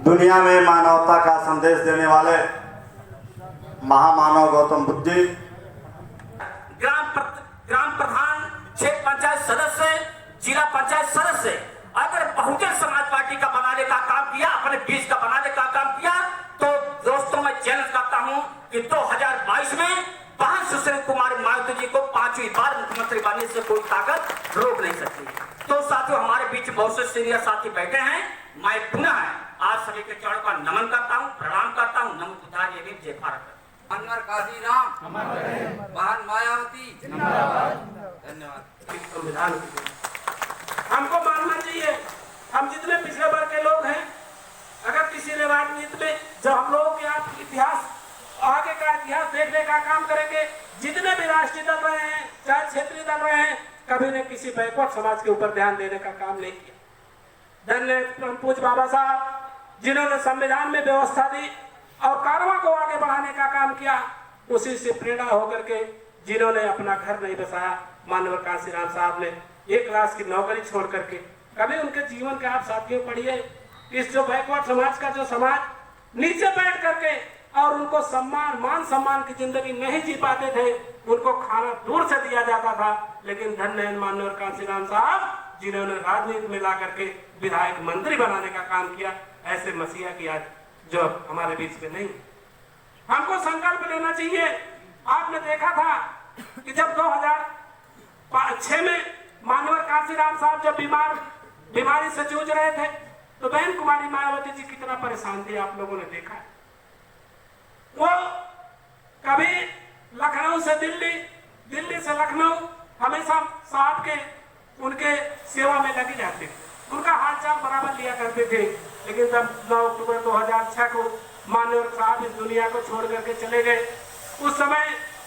दुनिया में मानवता का संदेश देने वाले महामानव गौतम बुद्ध जी, ग्राम प्रधान, क्षेत्र पंचायत सदस्य, जिला पंचायत सदस्य, अगर बहुजन समाज पार्टी का बनाने का काम किया, अपने बीच का बनाने का काम किया, तो दोस्तों मैं चैलेंज करता हूं कि 2022 में बहन सुशील कुमार मायावती जी को 5वीं बार मुख्यमंत्री बनने से कोई ताकत रोक नहीं सकती। तो साथियों, हमारे बीच बहुत से सीनियर साथी बैठे हैं। मैं पुनः आज सभी के चरणों का नमन करता हूं, प्रणाम करता हूं। नमो बुद्धाय, जय भारत। अनवर काशीराम, बहन मायावती, धन्यवाद। संविधान हमको मानना चाहिए, हम जितने पिछले वर्ग के लोग हैं, अगर किसी ने राजनीति में जब हम लोगों के आप इतिहास, आगे का इतिहास देखने का काम करेंगे, जितने भी राष्ट्रीय दल रहे हैं, चाहे क्षेत्रीय दल रहे हैं, कभी ने किसी बैकवर्ड समाज के ऊपर ध्यान देने का काम नहीं किया। धन्य पूज्य बाबा साहब जिन्होंने संविधान में व्यवस्था दी और कारवां को आगे बढ़ाने का काम किया, उसी से प्रेरणा होकर के जिन्होंने अपना घर नहीं बसाया, मानवर काशीराम साहब ने 1 लाख की नौकरी छोड़ करके, कभी उनके जीवन के आप साथियों पढ़िए, इस जो बैकवर्ड समाज का जो समाज नीचे बैठ करके और उनको सम्मान, मान सम्मान की जिंदगी नहीं जी पाते थे, उनको खाना दूर से दिया जाता था, लेकिन धन्य मानवर काशीराम साहब जिन्होंने राजनीति में ला करके विधायक मंत्री बनाने का काम किया, ऐसे मसीहा की आज जो हमारे बीच में नहीं। हमको संकल्प लेना चाहिए। आपने देखा था कि जब 2006 में मानवर काशीराम साहब जब बीमारी से जूझ रहे थे, तो बहन कुमारी मायावती जी कितना परेशान थे, आप लोगों ने देखा। वो कभी लखनऊ से दिल्ली, दिल्ली से लखनऊ हमेशा साहब के उनके सेवा में लगे जाते थे, उनका हालचाल बराबर लिया करते थे। लेकिन जब 9 अक्टूबर 2006 को मानवर साहब इस दुनिया को छोड़ करके चले गए, उस समय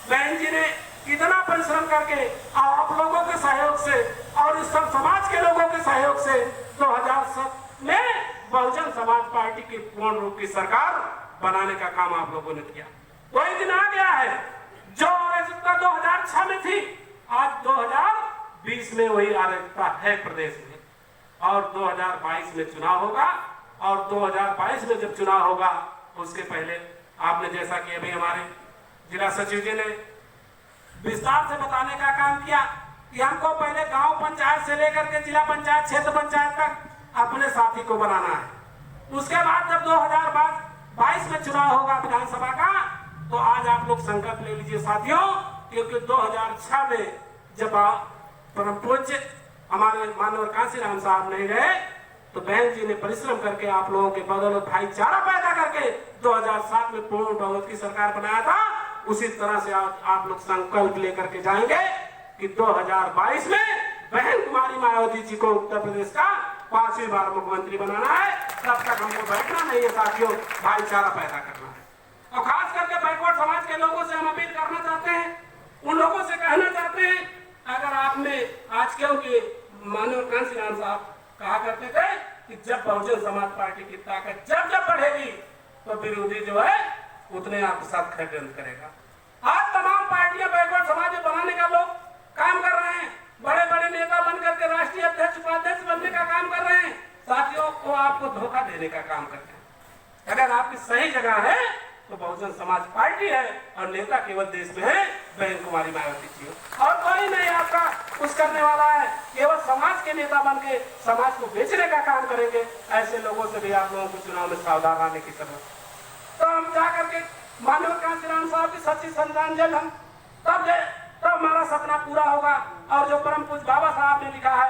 बहन जी ने कितना परिश्रम करके आप लोगों के सहयोग से और इस सब समाज के लोगों के सहयोग से 2007 में बहुजन समाज पार्टी की पूर्ण रूप की सरकार बनाने का काम आप लोगों ने किया। वही दिन आ गया है जो अराजकता 2006 में थी, आज 2020 में वही अराजकता है प्रदेश में, और 2022 में चुनाव होगा, और 2022 में जब चुनाव होगा उसके पहले आपने जैसा कि अभी हमारे जिला सचिव जी ने विस्तार से बताने का काम किया कि हमको पहले गांव पंचायत से लेकर के जिला पंचायत, क्षेत्र पंचायत तक अपने साथी को बनाना है। उसके बाद जब 2022 में चुनाव होगा विधानसभा का, तो आज आप लोग संकल्प ले लीजिए साथियों, क्योंकि 2006 में जब परम पूज्य हमारे मानवर काशीराम साहब नहीं रहे, तो बहन जी ने परिश्रम करके आप लोगों के बदौलत भाईचारा पैदा करके 2007 में पूर्ण बहुमत की सरकार बनाया था। उसी तरह से आप लोग संकल्प लेकर के जाएंगे कि 2022 में बहन कुमारी मायावती जी को उत्तर प्रदेश का 5वीं बार मुख्यमंत्री बनाना है। तब तक हमको बैठना नहीं है साथियों, भाईचारा पैदा करना है। और खास करके बैकवर्ड समाज के लोगों से हम अपील करना चाहते हैं, उन लोगों से कहना चाहते हैं, अगर आपने आज क्योंकि मानवर काशीराम साहब कहा करते थे कि जब बहुजन समाज पार्टी की ताकत जब बढ़ेगी तो विरोधी जो है उतने आपके साथ षड्यंत्र करेगा। आज तमाम पार्टियां बैकवर्ड समाज बनाने का लोग काम कर रहे हैं, बड़े बड़े नेता बनकर के राष्ट्रीय अध्यक्ष, उपाध्यक्ष बनने का काम कर रहे हैं। साथियों को आपको धोखा देने का काम करते हैं। अगर आपकी सही जगह है तो बहुजन समाज पार्टी है, और नेता केवल देश में है बहन कुमारी मायावती जी, और कोई नहीं आपका कुछ करने वाला है। केवल समाज के नेता बन के समाज को बेचने का काम करेंगे। ऐसे लोगों से भी आप लोगों को चुनाव में सावधान रहने की जरूरत। तो हम जाकर के मानवर काशीराम साहब की सच्ची श्रद्धांजलि हम तब हमारा सपना पूरा होगा। और जो परम पूज्य बाबा साहब ने लिखा है,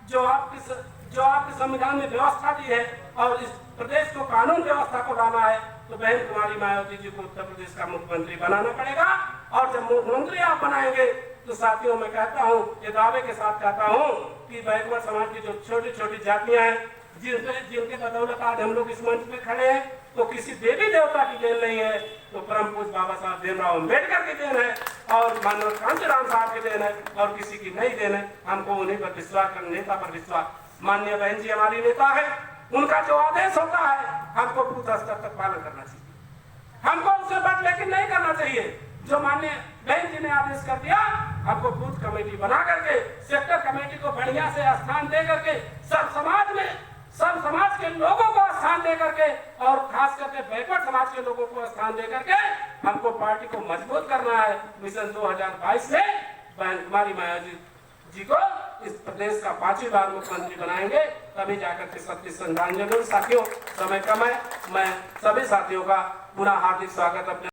जो आपके संविधान में व्यवस्था दी है, और इस प्रदेश को कानून व्यवस्था को लाना है, तो बहन कुमारी मायावती जी को उत्तर प्रदेश का मुख्यमंत्री बनाना पड़ेगा। और जब मुख्यमंत्री आप बनाएंगे तो साथियों मैं कहता हूँ, ये दावे के साथ कहता हूँ कि बैकवर्ड समाज की जो छोटी छोटी जातियां हैं, जिनके बदौलत आज हम लोग इस मंच पे खड़े हैं, तो किसी देवी देवता की देन नहीं है, तो परम पूज्य बाबा साहब भीमराव अम्बेडकर की देन है, और मानवर काशीराम साहब की देन है, और किसी की नहीं देन है। हमको उन्हीं पर विश्वास कर, नेता पर विश्वास। माननीय बहन जी हमारी नेता है, उनका जो आदेश होता है हमको बूथ स्तर तक पालन करना चाहिए। हमको उससे बढ़ लेकिन नहीं करना चाहिए। जो माननीय बहन जी ने आदेश कर दिया, हमको बूथ कमेटी बना करके, सेक्टर कमेटी को बढ़िया से स्थान दे करके, सब समाज के लोगों को स्थान दे करके, समाज के लोगों को स्थान देकर के हमको पार्टी को मजबूत करना है। मिशन 2022 में बहन कुमारी माया जी को इस प्रदेश का 5वीं बार मुख्यमंत्री बनाएंगे, तभी जाकर के सबकी श्रद्धांजलि। साथियों, समय कम है, मैं सभी साथियों का पुनः हार्दिक स्वागत अपने